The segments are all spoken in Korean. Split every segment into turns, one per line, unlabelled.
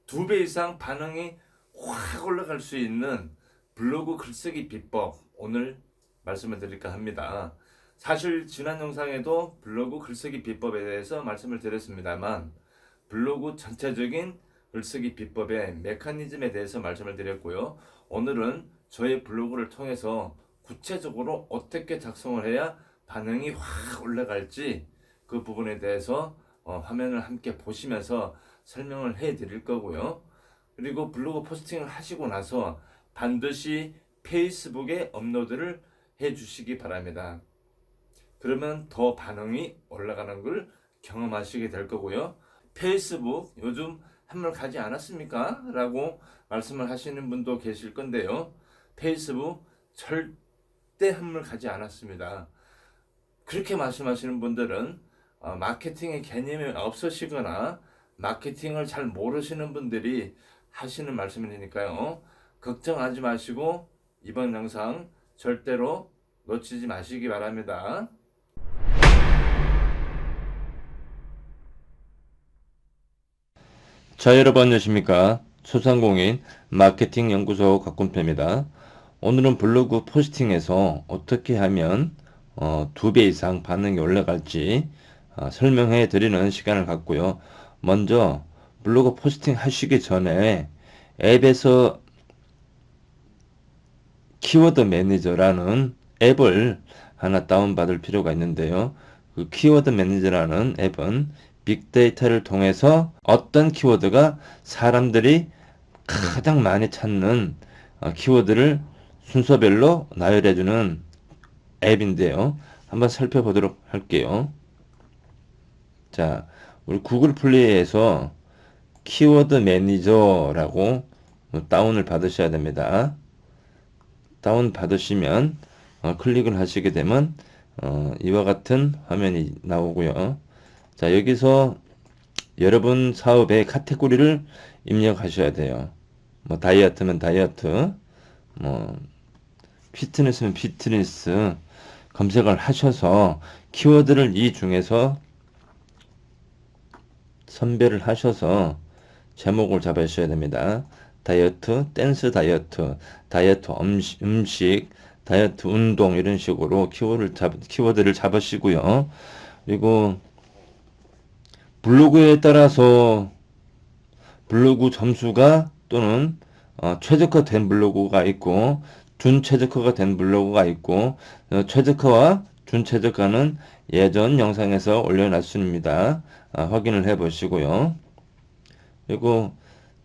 2배 이상 반응이 확 올라갈 수 있는 블로그 글쓰기 비법 오늘 말씀을 드릴까 합니다. 사실 지난 영상에도 블로그 글쓰기 비법에 대해서 말씀을 드렸습니다만 블로그 전체적인 글쓰기 비법의 메커니즘에 대해서 말씀을 드렸고요. 오늘은 저의 블로그를 통해서 구체적으로 어떻게 작성을 해야 반응이 확 올라갈지 그 부분에 대해서 화면을 함께 보시면서 설명을 해 드릴 거고요. 그리고 블로그 포스팅을 하시고 나서 반드시 페이스북에 업로드를 해 주시기 바랍니다. 그러면 더 반응이 올라가는 걸 경험하시게 될 거고요. 페이스북 요즘 한물 가지 않았습니까? 라고 말씀을 하시는 분도 계실 건데요. 페이스북 절대 한물 가지 않았습니다. 그렇게 말씀하시는 분들은 마케팅의 개념이 없으시거나 마케팅을 잘 모르시는 분들이 하시는 말씀이니까요. 걱정하지 마시고 이번 영상 절대로 놓치지 마시기 바랍니다.
자, 여러분 안녕하십니까? 소상공인 마케팅 연구소 곽군표입니다. 오늘은 블로그 포스팅에서 어떻게 하면 2배 이상 반응이 올라갈지 설명해 드리는 시간을 갖고요. 먼저 블로그 포스팅 하시기 전에 앱에서 키워드 매니저라는 앱을 하나 다운받을 필요가 있는데요. 그 키워드 매니저라는 앱은 빅데이터를 통해서 어떤 키워드가 사람들이 가장 많이 찾는 키워드를 순서별로 나열해주는 앱인데요. 한번 살펴보도록 할게요. 자, 우리 구글 플레이에서 키워드 매니저라고 다운을 받으셔야 됩니다. 다운 받으시면 클릭을 하시게 되면 이와 같은 화면이 나오고요. 자, 여기서 여러분 사업의 카테고리를 입력하셔야 돼요. 뭐 다이어트면 다이어트, 뭐 피트니스면 피트니스 검색을 하셔서 키워드를 이 중에서 선별을 하셔서 제목을 잡으셔야 됩니다. 다이어트, 댄스 다이어트, 다이어트 음식, 다이어트 운동 이런 식으로 키워드를 잡으시고요. 그리고 블로그에 따라서 블로그 점수가 또는 최적화된 블로그가 있고 준최적화가 된 블로그가 있고 최적화와 준최적화는 예전 영상에서 올려놨습니다. 확인을 해 보시고요. 그리고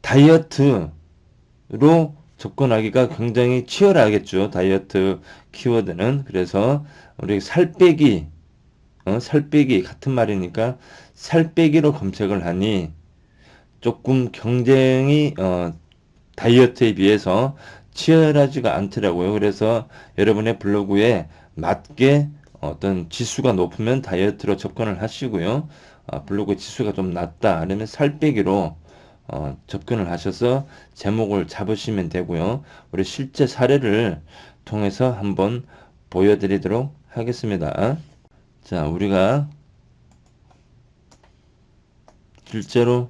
다이어트로 접근하기가 굉장히 치열하겠죠. 다이어트 키워드는. 그래서 우리 살 빼기 같은 말이니까 살 빼기로 검색을 하니 조금 경쟁이 다이어트에 비해서 치열하지가 않더라고요. 그래서 여러분의 블로그에 맞게 어떤 지수가 높으면 다이어트로 접근을 하시고요. 블로그 지수가 좀 낮다 그러면 살 빼기로 접근을 하셔서 제목을 잡으시면 되고요. 우리 실제 사례를 통해서 한번 보여드리도록 하겠습니다. 자, 우리가 실제로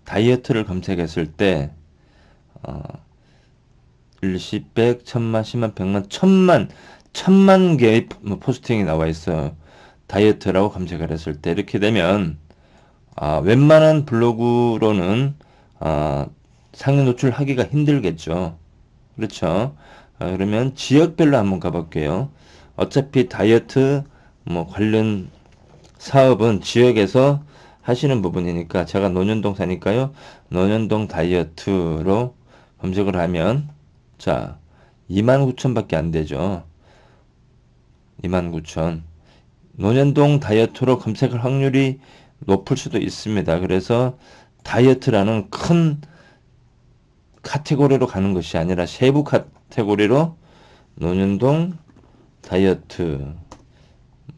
다이어트를 검색했을 때 일시, 백, 천만, 십만, 백만, 천만 개의 포스팅이 나와 있어요. 다이어트라고 검색을 했을 때 이렇게 되면 웬만한 블로그로는 상위 노출하기가 힘들겠죠. 그렇죠. 그러면 지역별로 한번 가볼게요. 어차피 다이어트 관련 사업은 지역에서 하시는 부분이니까 제가 논현동 사니까요. 논현동 다이어트로 검색을 하면 자 29,000밖에 안 되죠. 29,000. 논현동 다이어트로 검색할 확률이 높을 수도 있습니다. 그래서 다이어트라는 큰 카테고리로 가는 것이 아니라 세부 카테고리로 논현동 다이어트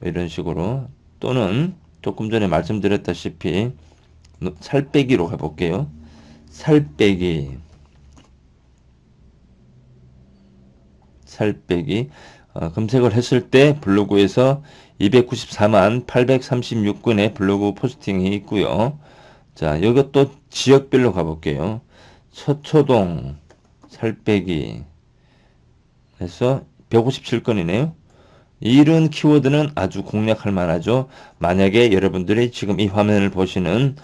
이런 식으로 또는 조금 전에 말씀드렸다시피 살 빼기로 가볼게요. 살 빼기 검색을 했을 때 블로그에서 294만 836건의 블로그 포스팅이 있고요. 자, 이것도 지역별로 가볼게요. 서초동 살 빼기 해서 157건이네요. 이런 키워드는 아주 공략할 만하죠. 만약에 여러분들이 지금 이 화면을 보시는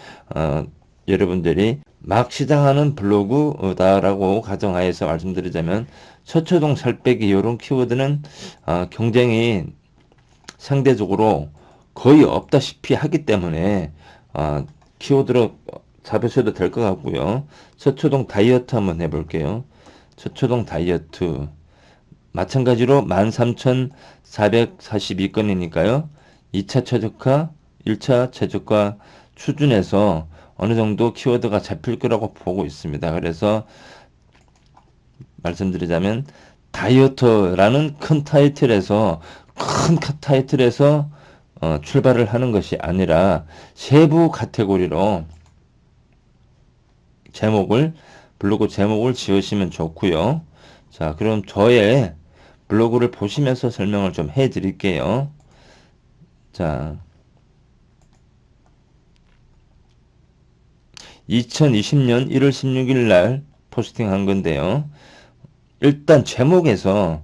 여러분들이 막 시작하는 블로그다라고 가정하에서 말씀드리자면 서초동 살 빼기 이런 키워드는 경쟁이 상대적으로 거의 없다시피 하기 때문에 키워드로 잡으셔도 될 것 같고요. 서초동 다이어트 한번 해볼게요. 서초동 다이어트 마찬가지로 13,442건이니까요. 2차 최저가, 1차 최저가 수준에서 어느 정도 키워드가 잡힐 거라고 보고 있습니다. 그래서 말씀드리자면 다이어트라는 큰 타이틀에서 출발을 하는 것이 아니라 세부 카테고리로 블로그 제목을 지으시면 좋고요. 자, 그럼 저의 블로그를 보시면서 설명을 좀 해 드릴게요. 자, 2020년 1월 16일 날 포스팅 한 건데요. 일단 제목에서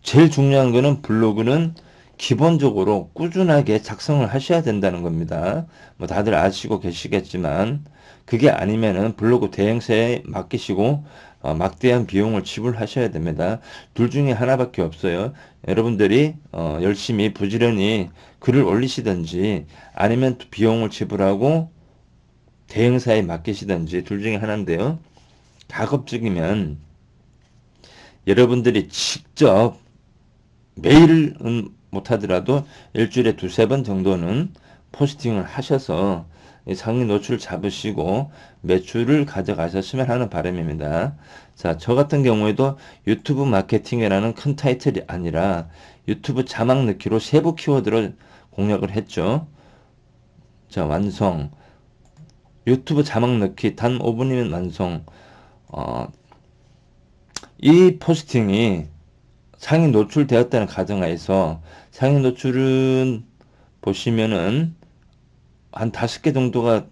제일 중요한 거는 블로그는 기본적으로 꾸준하게 작성을 하셔야 된다는 겁니다. 뭐 다들 아시고 계시겠지만 그게 아니면은 블로그 대행사에 맡기시고 막대한 비용을 지불하셔야 됩니다. 둘 중에 하나밖에 없어요. 여러분들이 열심히 부지런히 글을 올리시든지 아니면 비용을 지불하고 대행사에 맡기시든지 둘 중에 하나인데요. 가급적이면 여러분들이 직접 매일은 못하더라도 일주일에 2-3번 정도는 포스팅을 하셔서 상위 노출 잡으시고 매출을 가져가셨으면 하는 바람입니다. 자, 저 같은 경우에도 유튜브 마케팅이라는 큰 타이틀이 아니라 유튜브 자막 넣기로 세부 키워드로 공략을 했죠. 자, 완성. 유튜브 자막 넣기 단 5분이면 완성. 이 포스팅이 상위 노출되었다는 가정하에서 상위 노출은 보시면은 한 5개 정도가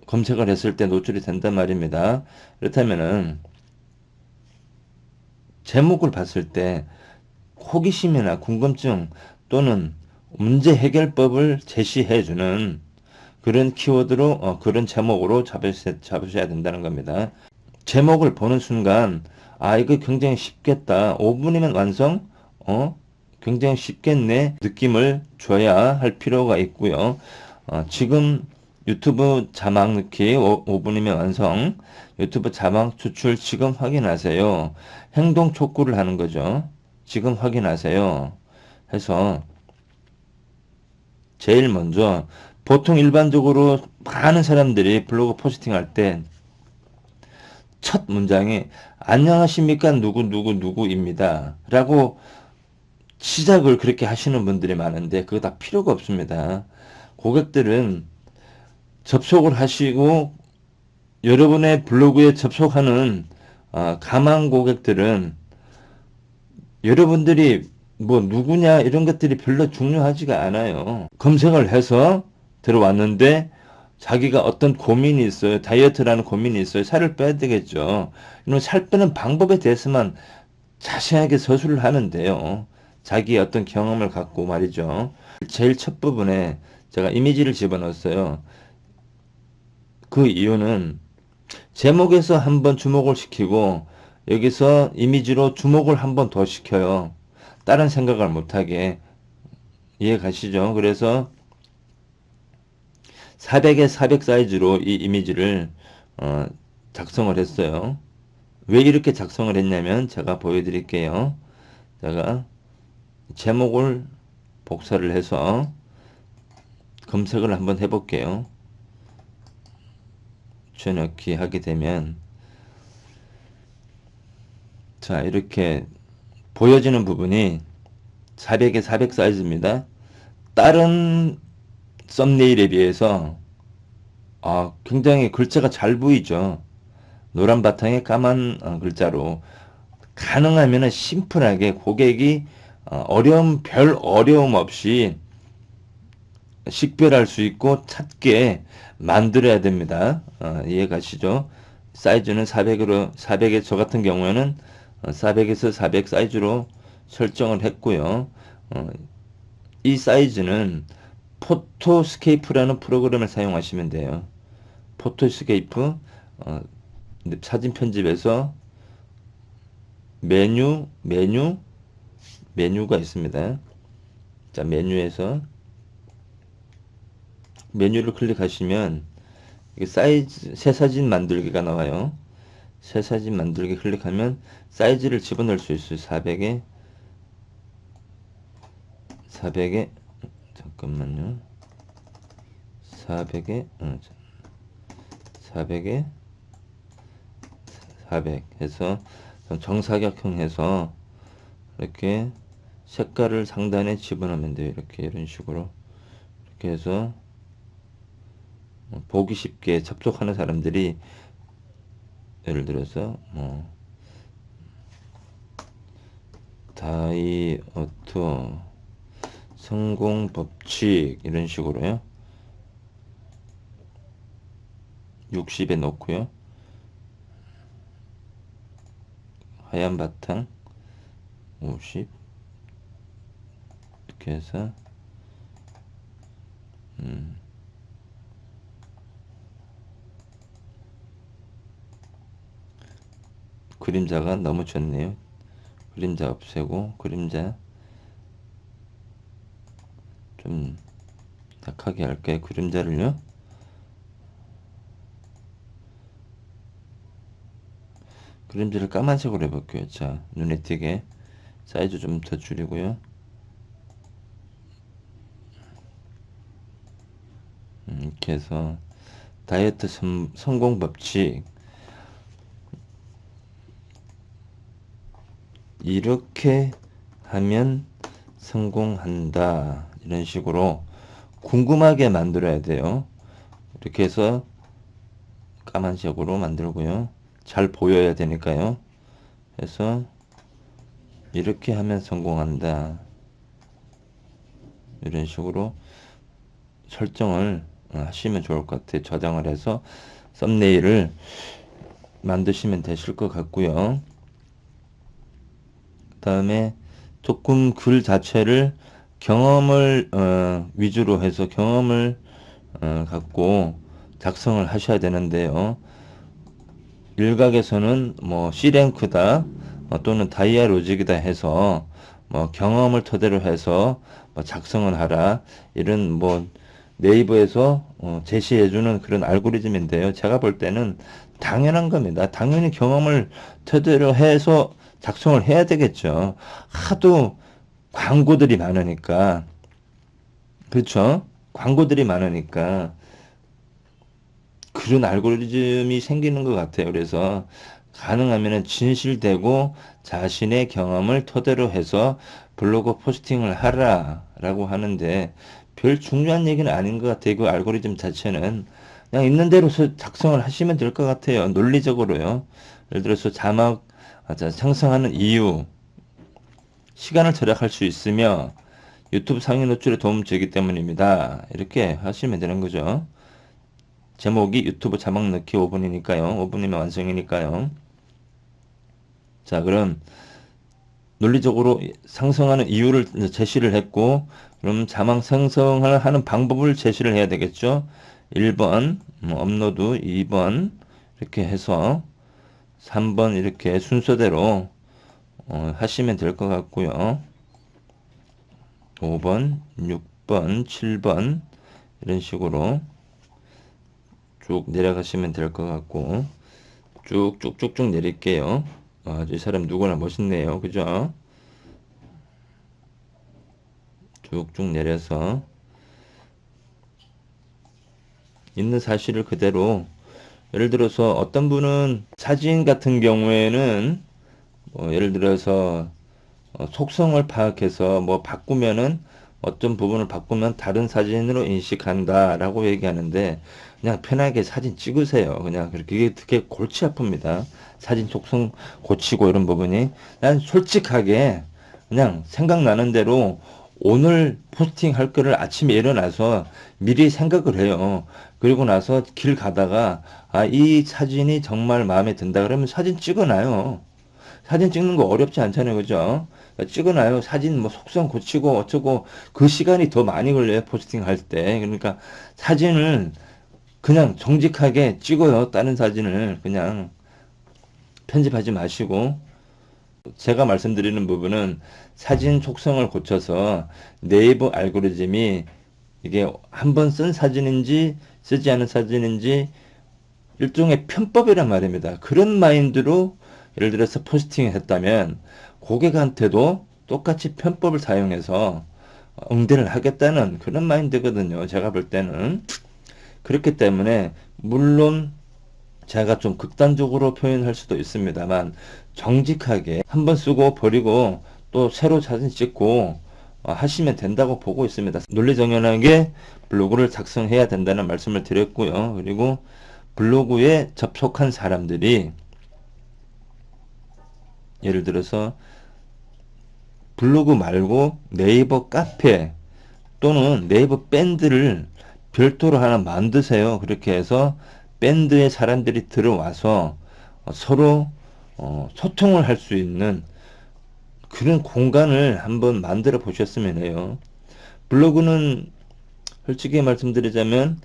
검색을 했을 때 노출이 된단 말입니다. 그렇다면은 제목을 봤을 때 호기심이나 궁금증 또는 문제 해결법을 제시해주는 그런 키워드로 그런 제목으로 잡으셔야 된다는 겁니다. 제목을 보는 순간 이거 굉장히 쉽겠다. 5분이면 완성? 굉장히 쉽겠네. 느낌을 줘야 할 필요가 있고요. 지금 유튜브 자막 넣기 5분이면 완성. 유튜브 자막 추출 지금 확인하세요. 행동 촉구를 하는 거죠. 지금 확인하세요. 해서 제일 먼저 보통 일반적으로 많은 사람들이 블로그 포스팅 할 때 첫 문장이 안녕하십니까 누구입니다 라고 시작을 그렇게 하시는 분들이 많은데 그거 다 필요가 없습니다. 고객들은 접속을 하시고 여러분의 블로그에 접속하는 가망 고객들은 여러분들이 뭐 누구냐 이런 것들이 별로 중요하지가 않아요. 검색을 해서 들어왔는데 자기가 어떤 고민이 있어요. 다이어트라는 고민이 있어요. 살을 빼야 되겠죠. 이런 살 빼는 방법에 대해서만 자세하게 서술을 하면 돼요. 자기의 어떤 경험을 갖고 말이죠. 제일 첫 부분에 제가 이미지를 집어넣었어요. 그 이유는 제목에서 한번 주목을 시키고 여기서 이미지로 주목을 한번 더 시켜요. 다른 생각을 못하게. 이해 가시죠? 그래서 400에 400 사이즈로 이 이미지를 작성을 했어요. 왜 이렇게 작성을 했냐면 제가 보여드릴게요. 제가 제목을 복사를 해서 검색을 한번 해볼게요. 쳐넣기 하게 되면 자, 이렇게 보여지는 부분이 400에 400 사이즈입니다. 다른 썸네일에 비해서 굉장히 글자가 잘 보이죠. 노란 바탕에 까만 글자로 가능하면 심플하게 고객이 별 어려움 없이 식별할 수 있고 찾게 만들어야 됩니다. 이해가시죠? 사이즈는 400에 저 같은 경우에는 400에서 400 사이즈로 설정을 했고요. 이 사이즈는 포토스케이프라는 프로그램을 사용하시면 돼요. 포토스케이프 사진 편집에서 메뉴가 있습니다. 자, 메뉴에서 메뉴를 클릭하시면 사이즈 새 사진 만들기가 나와요. 새 사진 만들기 클릭하면 사이즈를 집어넣을 수 있어요. 400에 잠깐만요. 400에 400 해서 정사각형 해서 이렇게 색깔을 상단에 집어넣으면 돼요. 이렇게 이런 식으로 이렇게 해서 보기 쉽게 접촉하는 사람들이 예를 들어서 다이어트 성공 법칙 이런 식으로요. 60에 놓고요. 하얀 바탕 50 이렇게 해서 그림자가 너무 좋네요. 그림자 없애고 그림자 좀 약하게 할게요. 그림자를요. 그림자를 까만색으로 해볼게요. 자, 눈에 띄게 사이즈 좀 더 줄이고요. 이렇게 해서 다이어트 성공 법칙 이렇게 하면 성공한다. 이런 식으로 궁금하게 만들어야 돼요. 이렇게 해서 까만색으로 만들고요. 잘 보여야 되니까요. 그래서 이렇게 하면 성공한다. 이런 식으로 설정을 하시면 좋을 것 같아요. 저장을 해서 썸네일을 만드시면 되실 것 같고요. 그 다음에 조금 글 자체를 경험을 위주로 해서 경험을 갖고 작성을 하셔야 되는데요. 일각에서는 뭐 C랭크다 또는 다이아 로직이다 해서 뭐 경험을 토대로 해서 뭐 작성을 하라 이런 뭐 네이버에서 제시해주는 그런 알고리즘인데요. 제가 볼 때는 당연한 겁니다. 당연히 경험을 토대로 해서 작성을 해야 되겠죠. 하도 광고들이 많으니까. 그렇죠? 광고들이 많으니까 그런 알고리즘이 생기는 것 같아요. 그래서 가능하면 진실되고 자신의 경험을 토대로 해서 블로그 포스팅을 하라라고 하는데 별 중요한 얘기는 아닌 것 같아요. 그 알고리즘 자체는 그냥 있는 대로 작성을 하시면 될 것 같아요. 논리적으로요. 예를 들어서 자막 생성하는 이유, 시간을 절약할 수 있으며 유튜브 상위 노출에 도움 주기 때문입니다. 이렇게 하시면 되는 거죠. 제목이 유튜브 자막 넣기 5분이니까요. 5분이면 완성이니까요. 자, 그럼 논리적으로 상승하는 이유를 제시를 했고, 그럼 자막 생성을 하는 방법을 제시를 해야 되겠죠. 1번 업로드, 2번 이렇게 해서 3번 이렇게 순서대로 하시면 될 것 같고요. 5번, 6번, 7번 이런 식으로 쭉 내려가시면 될 것 같고 쭉쭉쭉쭉 내릴게요. 이 사람 누구나 멋있네요. 그죠? 쭉쭉 내려서 있는 사실을 그대로 예를 들어서 어떤 분은 사진 같은 경우에는 뭐 예를 들어서 속성을 파악해서 뭐 바꾸면은 어떤 부분을 바꾸면 다른 사진으로 인식한다 라고 얘기하는데 그냥 편하게 사진 찍으세요. 그냥 그렇게 되게 골치 아픕니다. 사진 속성 고치고 이런 부분이 난 솔직하게 그냥 생각나는 대로 오늘 포스팅 할 거를 아침에 일어나서 미리 생각을 해요. 그리고 나서 길 가다가 이 사진이 정말 마음에 든다 그러면 사진 찍어놔요. 사진 찍는 거 어렵지 않잖아요. 그죠? 찍어놔요. 사진 뭐 속성 고치고 어쩌고 그 시간이 더 많이 걸려요. 포스팅 할 때. 그러니까 사진을 그냥 정직하게 찍어요. 다른 사진을 그냥 편집하지 마시고 제가 말씀드리는 부분은 사진 속성을 고쳐서 네이버 알고리즘이 이게 한번 쓴 사진인지 쓰지 않은 사진인지 일종의 편법이란 말입니다. 그런 마인드로 예를 들어서 포스팅을 했다면 고객한테도 똑같이 편법을 사용해서 응대를 하겠다는 그런 마인드거든요. 제가 볼 때는. 그렇기 때문에 물론 제가 좀 극단적으로 표현할 수도 있습니다만 정직하게 한번 쓰고 버리고 또 새로 사진 찍고 하시면 된다고 보고 있습니다. 논리정연하게 블로그를 작성해야 된다는 말씀을 드렸고요. 그리고 블로그에 접속한 사람들이 예를 들어서 블로그 말고 네이버 카페 또는 네이버 밴드를 별도로 하나 만드세요. 그렇게 해서 밴드에 사람들이 들어와서 서로 소통을 할 수 있는 그런 공간을 한번 만들어 보셨으면 해요. 블로그는 솔직히 말씀드리자면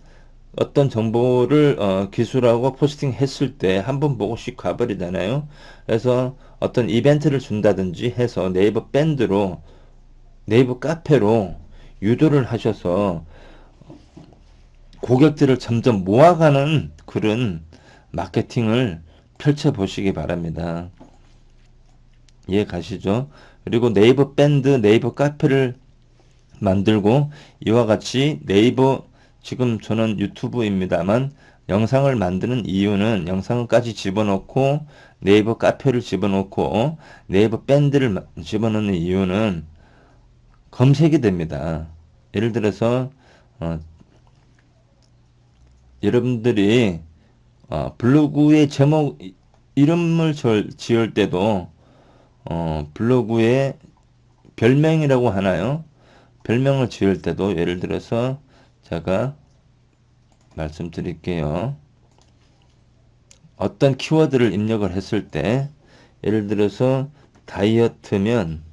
어떤 정보를 기술하고 포스팅 했을 때 한번 보고 씩 가버리잖아요. 그래서 어떤 이벤트를 준다든지 해서 네이버 밴드로 네이버 카페로 유도를 하셔서 고객들을 점점 모아가는 그런 마케팅을 펼쳐보시기 바랍니다. 이해 가시죠? 그리고 네이버 밴드, 네이버 카페를 만들고 이와 같이 네이버 지금 저는 유튜브입니다만 영상을 만드는 이유는 영상까지 집어넣고 네이버 카페를 집어넣고 네이버 밴드를 집어넣는 이유는 검색이 됩니다. 예를 들어서 여러분들이 블로그의 제목 이름을 지을 때도 블로그에 별명이라고 하나요? 별명을 지을 때도 예를 들어서 제가 말씀드릴게요. 어떤 키워드를 입력을 했을 때 예를 들어서 다이어트면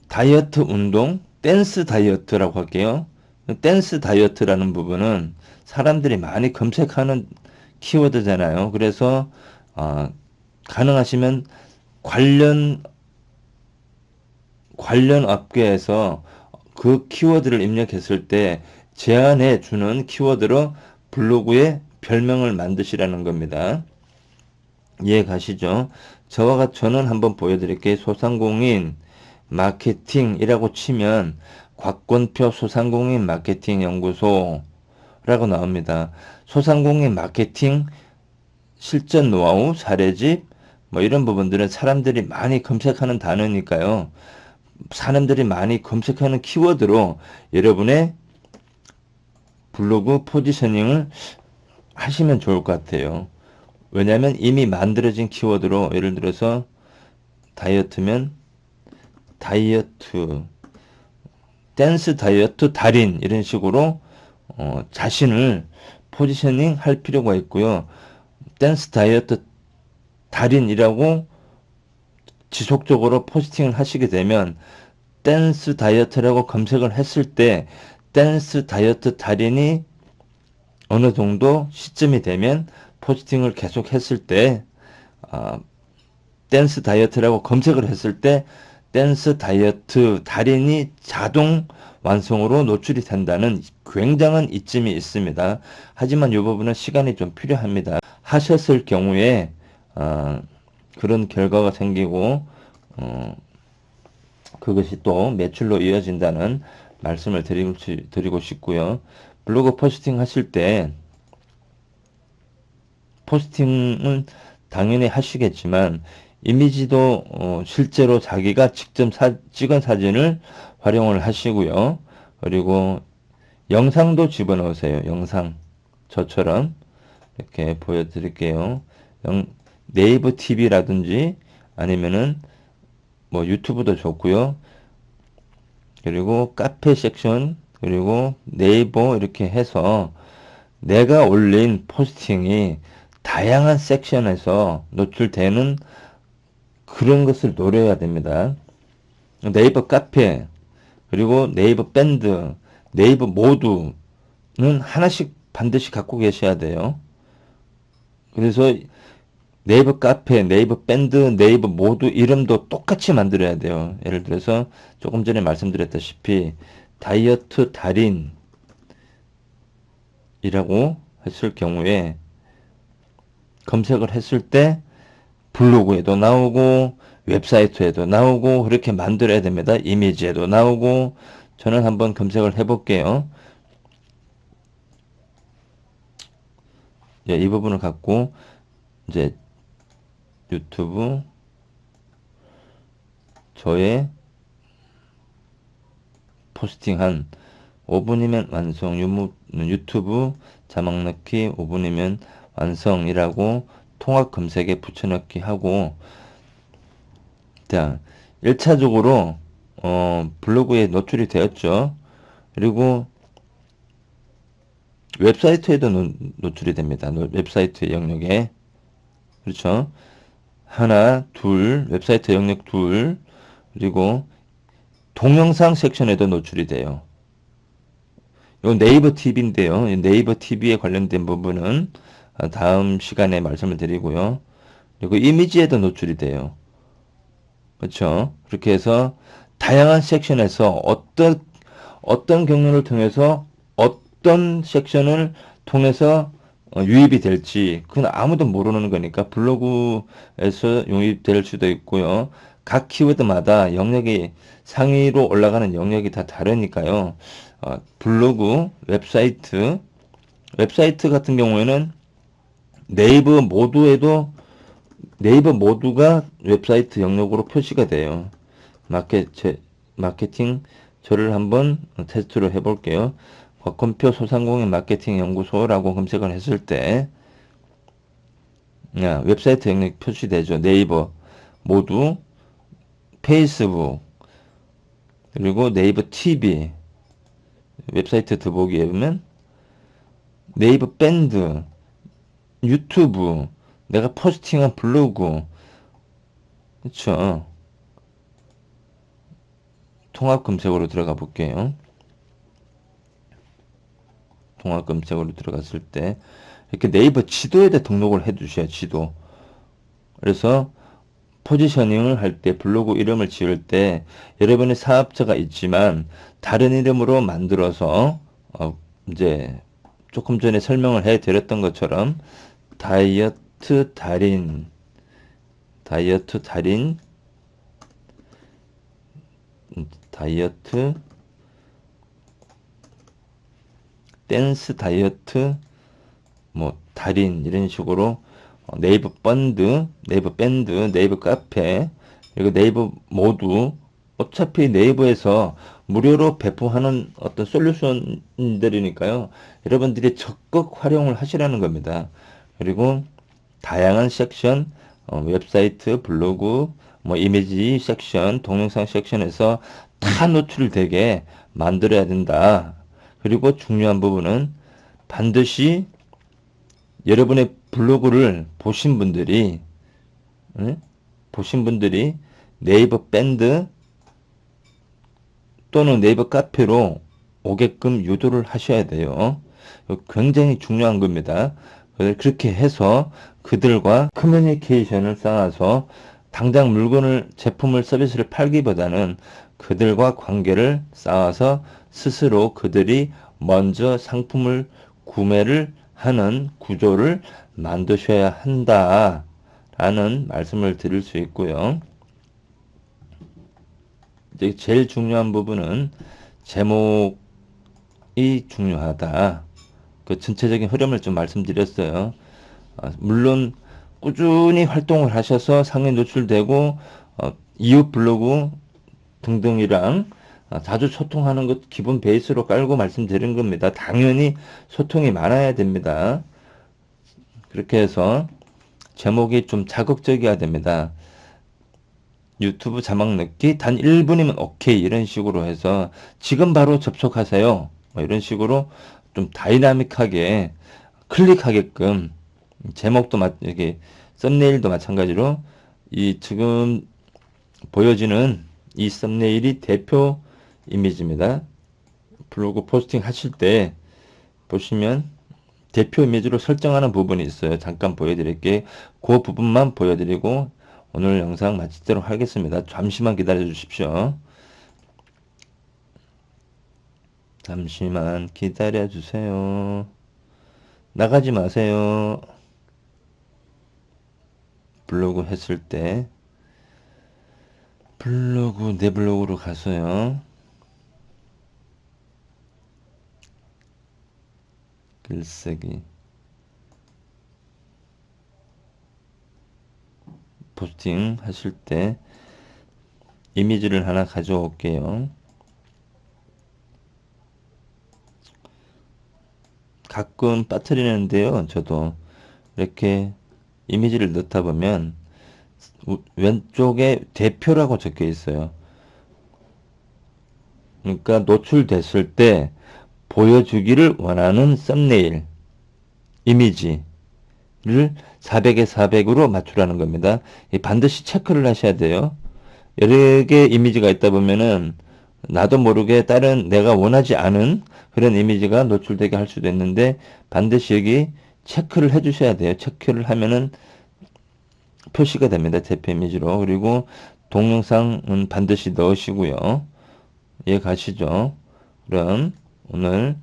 다이어트 운동 댄스 다이어트라고 할게요. 댄스 다이어트라는 부분은 사람들이 많이 검색하는 키워드잖아요. 그래서 가능하시면 관련 업계에서 그 키워드를 입력했을 때 제안해 주는 키워드로 블로그에 별명을 만드시라는 겁니다. 이해 가시죠? 저는 한번 보여드릴게요. 소상공인 마케팅이라고 치면 곽권표 소상공인 마케팅 연구소라고 나옵니다. 소상공인 마케팅 실전 노하우 사례집 뭐 이런 부분들은 사람들이 많이 검색하는 단어니까요. 사람들이 많이 검색하는 키워드로 여러분의 블로그 포지셔닝을 하시면 좋을 것 같아요. 왜냐하면 이미 만들어진 키워드로 예를 들어서 다이어트면 다이어트 댄스 다이어트 달인 이런 식으로 자신을 포지셔닝 할 필요가 있고요. 댄스 다이어트 달인이라고 지속적으로 포스팅을 하시게 되면 댄스 다이어트라고 검색을 했을 때 댄스 다이어트 달인이 어느 정도 시점이 되면 포스팅을 계속 했을 때 댄스 다이어트라고 검색을 했을 때 댄스 다이어트 달인이 자동 완성으로 노출이 된다는 굉장한 이점이 있습니다. 하지만 이 부분은 시간이 좀 필요합니다. 하셨을 경우에 그런 결과가 생기고 그것이 또 매출로 이어진다는 말씀을 드리고 싶고요. 블로그 포스팅 하실 때 포스팅은 당연히 하시겠지만 이미지도 실제로 자기가 직접 찍은 사진을 활용을 하시고요. 그리고 영상도 집어넣으세요. 영상 저처럼 이렇게 보여드릴게요. 네이버 TV라든지 아니면은 뭐 유튜브도 좋고요. 그리고 카페 섹션, 그리고 네이버 이렇게 해서 내가 올린 포스팅이 다양한 섹션에서 노출되는 그런 것을 노려야 됩니다. 네이버 카페, 그리고 네이버 밴드, 네이버 모두는 하나씩 반드시 갖고 계셔야 돼요. 그래서 네이버 카페, 네이버 밴드, 네이버 모두 이름도 똑같이 만들어야 돼요. 예를 들어서 조금 전에 말씀드렸다시피 다이어트 달인이라고 했을 경우에 검색을 했을 때 블로그에도 나오고 웹사이트에도 나오고 그렇게 만들어야 됩니다. 이미지에도 나오고. 저는 한번 검색을 해볼게요. 이 부분을 갖고 이제 유튜브 저의 포스팅한 5분이면 완성 유튜브 자막 넣기 5분이면 완성이라고 통합 검색에 붙여넣기 하고, 자 1차적으로 블로그에 노출이 되었죠. 그리고 웹사이트에도 노출이 됩니다. 웹사이트 영역에. 그렇죠. 하나, 둘, 웹사이트 영역 둘, 그리고 동영상 섹션에도 노출이 돼요. 요 네이버 TV인데요. 네이버 TV에 관련된 부분은 다음 시간에 말씀을 드리고요. 그리고 이미지에도 노출이 돼요. 그렇죠. 그렇게 해서 다양한 섹션에서 어떤 경로를 통해서 어떤 섹션을 통해서 유입이 될지 그건 아무도 모르는 거니까 블로그에서 유입될 수도 있고요. 각 키워드마다 영역이 상위로 올라가는 영역이 다 다르니까요. 블로그, 웹사이트 같은 경우에는 네이버 모두가 웹사이트 영역으로 표시가 돼요. 마케팅 저를 한번 테스트로 해볼게요. 곽건표 소상공인 마케팅 연구소라고 검색을 했을 때 웹사이트 영역 표시되죠. 네이버 모두, 페이스북, 그리고 네이버 TV 웹사이트 더보기에 보면 네이버 밴드, 유튜브, 내가 포스팅한 블로그, 그쵸. 통합 검색으로 들어가 볼게요. 통합 검색으로 들어갔을 때 이렇게 네이버 지도에다 등록을 해 주셔야 지도. 그래서 포지셔닝을 할 때 블로그 이름을 지을 때 여러분의 사업자가 있지만 다른 이름으로 만들어서 이제 조금 전에 설명을 해 드렸던 것처럼 다이어트 달인, 다이어트 댄스 다이어트 뭐 달인 이런 식으로 네이버 밴드, 네이버 카페, 그리고 네이버 모두 어차피 네이버에서 무료로 배포하는 어떤 솔루션들이니까요. 여러분들이 적극 활용을 하시라는 겁니다. 그리고 다양한 섹션, 웹사이트, 블로그, 뭐 이미지 섹션, 동영상 섹션에서 다 노출되게 만들어야 된다. 그리고 중요한 부분은 반드시 여러분의 블로그를 보신 분들이 네이버 밴드 또는 네이버 카페로 오게끔 유도를 하셔야 돼요. 굉장히 중요한 겁니다. 그렇게 해서 그들과 커뮤니케이션을 쌓아서 당장 제품을, 서비스를 팔기보다는 그들과 관계를 쌓아서 스스로 그들이 먼저 상품을 구매를 하는 구조를 만드셔야 한다라는 말씀을 드릴 수 있고요. 이제 제일 중요한 부분은 제목이 중요하다. 그 전체적인 흐름을 좀 말씀드렸어요. 물론 꾸준히 활동을 하셔서 상위 노출되고 이웃 블로그 등등이랑 자주 소통하는 것 기본 베이스로 깔고 말씀드린 겁니다. 당연히 소통이 많아야 됩니다. 그렇게 해서 제목이 좀 자극적이어야 됩니다. 유튜브 자막 넣기 단 1분이면 오케이 이런 식으로 해서 지금 바로 접속하세요. 뭐 이런 식으로 좀 다이나믹하게 클릭하게끔 제목도 이렇게 썸네일도 마찬가지로 이 지금 보여지는 이 썸네일이 대표 이미지입니다. 블로그 포스팅 하실 때 보시면 대표 이미지로 설정하는 부분이 있어요. 잠깐 보여드릴게요. 그 부분만 보여드리고 오늘 영상 마치도록 하겠습니다. 잠시만 기다려 주십시오. 잠시만 기다려 주세요. 나가지 마세요. 블로그 했을 때 내 블로그로 가서요. 글쓰기 포스팅 하실 때 이미지를 하나 가져올게요. 가끔 빠뜨리는데요. 저도 이렇게 이미지를 넣다 보면 왼쪽에 대표라고 적혀 있어요. 그러니까 노출됐을 때 보여주기를 원하는 썸네일 이미지를 400에 400으로 맞추라는 겁니다. 반드시 체크를 하셔야 돼요. 여러 개 이미지가 있다 보면은 나도 모르게 다른 내가 원하지 않은 그런 이미지가 노출되게 할 수도 있는데 반드시 여기 체크를 해 주셔야 돼요. 체크를 하면은 표시가 됩니다. 대표 이미지로. 그리고 동영상은 반드시 넣으시고요. 이해 가시죠? 그럼 오늘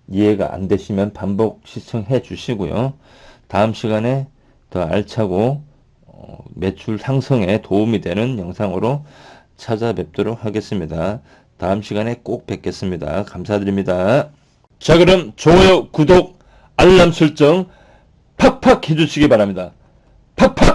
이해가 안 되시면 반복 시청해 주시고요. 다음 시간에 더 알차고 매출 상승에 도움이 되는 영상으로 찾아뵙도록 하겠습니다. 다음 시간에 꼭 뵙겠습니다. 감사드립니다. 자, 그럼 좋아요, 구독, 알람 설정 팍팍 해주시기 바랍니다. 팍팍!